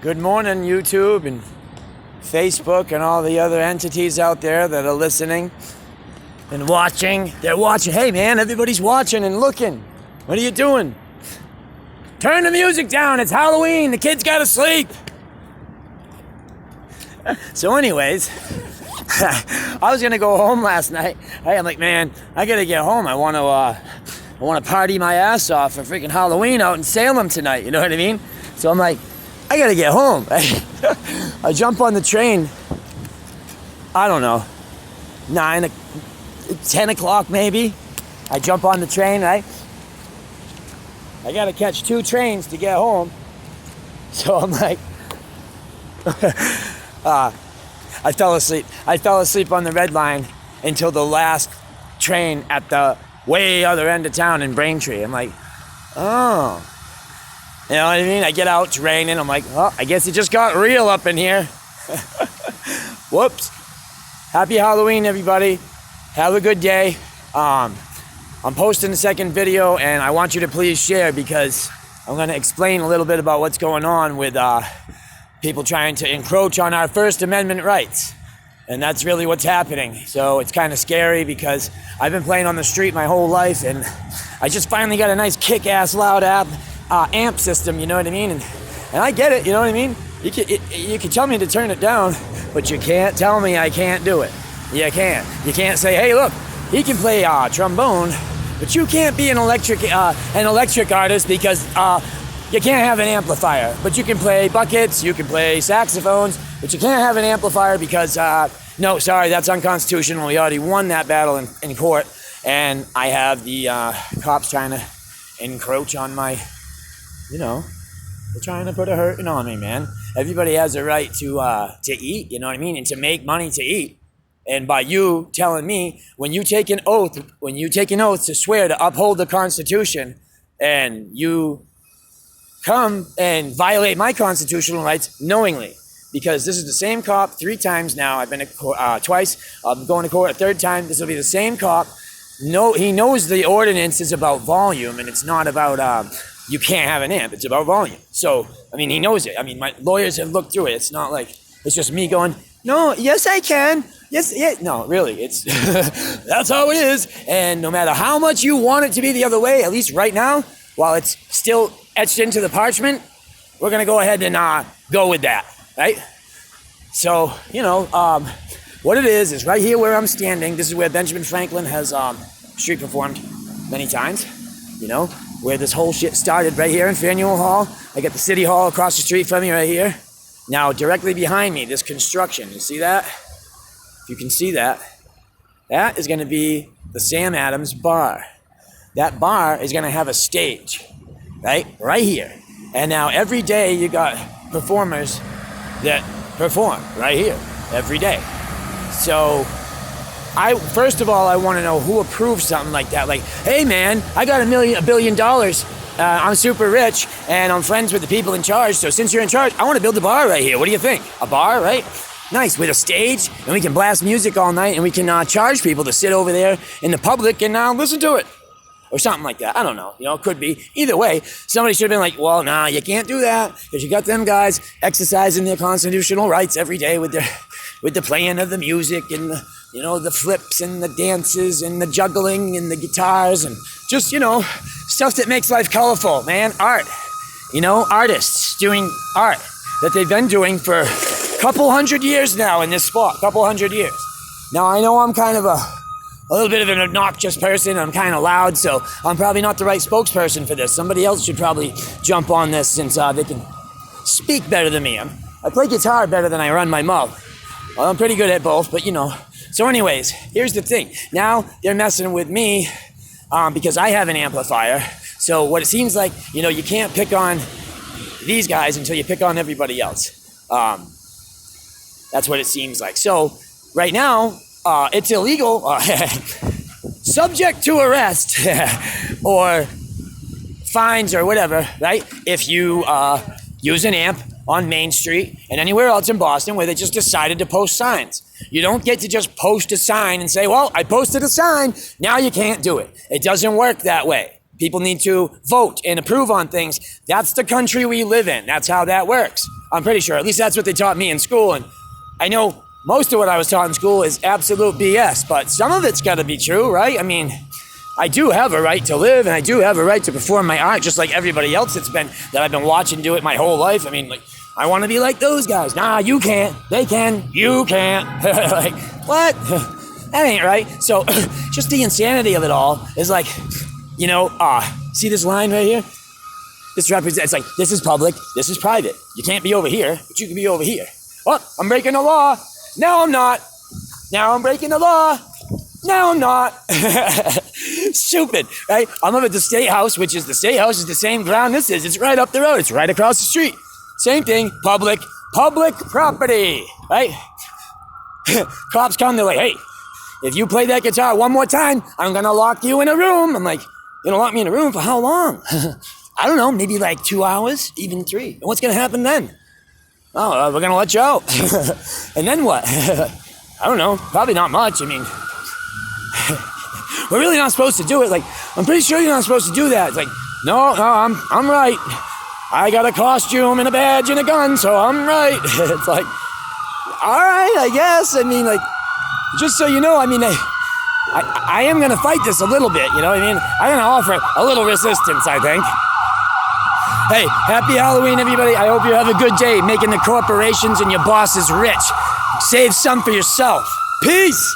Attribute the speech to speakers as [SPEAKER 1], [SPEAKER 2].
[SPEAKER 1] Good morning, YouTube and Facebook and all the other entities out there that are listening and watching. They're watching. Hey, man, everybody's watching and looking. What are you doing? Turn the music down. It's Halloween. The kids gotta sleep. So anyways, I was gonna go home last night. I'm like, man, I gotta get home. I want to party my ass off for freaking Halloween out in Salem tonight. You know what I mean? So I'm like, I gotta get home. I jump on the train. I don't know, 10 o'clock maybe. I jump on the train, right? I gotta catch 2 trains to get home. So I'm like, I fell asleep. I fell asleep on the red line until the last train at the way other end of town in Braintree. I'm like, oh. You know what I mean? I get out, it's raining. I'm like, oh, I guess it just got real up in here. Whoops. Happy Halloween, everybody. Have a good day. I'm posting the second video, and I want you to please share because I'm going to explain a little bit about what's going on with people trying to encroach on our First Amendment rights. And that's really what's happening. So it's kind of scary because I've been playing on the street my whole life, and I just finally got a nice kick-ass loud amp system, you know what I mean? And I get it, you know what I mean? You can tell me to turn it down, but you can't tell me I can't do it. You can't. You can't say, hey, look, he can play trombone, but you can't be an electric artist because you can't have an amplifier. But you can play buckets, you can play saxophones, but you can't have an amplifier because, no, sorry, that's unconstitutional. We already won that battle in court, and I have the cops trying to encroach on my, you know, they're trying to put a hurting on me, man. Everybody has a right to eat, you know what I mean, and to make money to eat. And by you telling me, when you take an oath to swear to uphold the Constitution, and you come and violate my constitutional rights knowingly, because this is the same cop 3 times now. I've been to court twice. I'm going to court a 3rd time. This will be the same cop. No, he knows the ordinance is about volume, and it's not about you can't have an amp. It's about volume. So, I mean, he knows it. I mean, my lawyers have looked through it. It's not like it's just me going, no, yes, I can. Yes, yeah. No, really, it's that's how it is. And no matter how much you want it to be the other way, at least right now, while it's still etched into the parchment, we're going to go ahead and go with that, right? So, you know, what it is right here where I'm standing. This is where Benjamin Franklin has street performed many times, you know, where this whole shit started right here in Faneuil Hall. I got the City Hall across the street from me right here. Now, directly behind me, this construction, you see that? If you can see that, that is going to be the Sam Adams Bar. That bar is going to have a stage, right here. And now every day you got performers that perform right here every day. So first of all, I want to know who approves something like that. Like, hey man, I got $1 billion. I'm super rich and I'm friends with the people in charge. So since you're in charge, I want to build a bar right here. What do you think? A bar, right? Nice, with a stage, and we can blast music all night, and we can charge people to sit over there in the public and listen to it. Or something like that. I don't know. You know, it could be. Either way, somebody should have been like, well, nah, you can't do that because you got them guys exercising their constitutional rights every day with the playing of the music and the, you know, the flips and the dances and the juggling and the guitars and just, you know, stuff that makes life colorful, man. Art. You know, artists doing art that they've been doing for a couple hundred years now in this spot. Couple hundred years. Now, I know I'm kind of a little bit of an obnoxious person. I'm kind of loud, so I'm probably not the right spokesperson for this. Somebody else should probably jump on this since they can speak better than me. I play guitar better than I run my mouth. Well, I'm pretty good at both, but you know. So anyways, here's the thing. Now they're messing with me because I have an amplifier. So what it seems like, you know, you can't pick on these guys until you pick on everybody else. That's what it seems like. So right now, it's illegal, subject to arrest or fines or whatever, right? If you use an amp on Main Street and anywhere else in Boston where they just decided to post signs. You don't get to just post a sign and say, well, I posted a sign, now you can't do it. It doesn't work that way. People need to vote and approve on things. That's the country we live in. That's how that works. I'm pretty sure. At least that's what they taught me in school. And I know most of what I was taught in school is absolute BS, but some of it's got to be true, right? I mean, I do have a right to live, and I do have a right to perform my art, just like everybody else that I've been watching do it my whole life. I mean, like, I want to be like those guys. Nah, you can't. They can. You can't. Like, what? That ain't right. So, just the insanity of it all is like, you know, see this line right here? This represents, it's like, this is public, this is private. You can't be over here, but you can be over here. Oh, I'm breaking the law. No, I'm not. Now I'm breaking the law. No, I'm not. Stupid, right? I'm up at the State House, which is the State House is the same ground this is. It's right up the road. It's right across the street. Same thing, public property, right? Cops come, they're like, hey, if you play that guitar one more time, I'm gonna lock you in a room. I'm like, you're gonna lock me in a room for how long? I don't know, maybe like 2 hours, even 3. And what's gonna happen then? Oh, we're gonna let you out. And then what? I don't know, probably not much. I mean, we're really not supposed to do it. Like, I'm pretty sure you're not supposed to do that. It's like, no, I'm right. I got a costume and a badge and a gun, so I'm right. It's like, all right, I guess. I mean, like, just so you know, I mean, I am gonna fight this a little bit, you know what I mean? I'm gonna offer a little resistance, I think. Hey, happy Halloween, everybody. I hope you have a good day making the corporations and your bosses rich. Save some for yourself. Peace!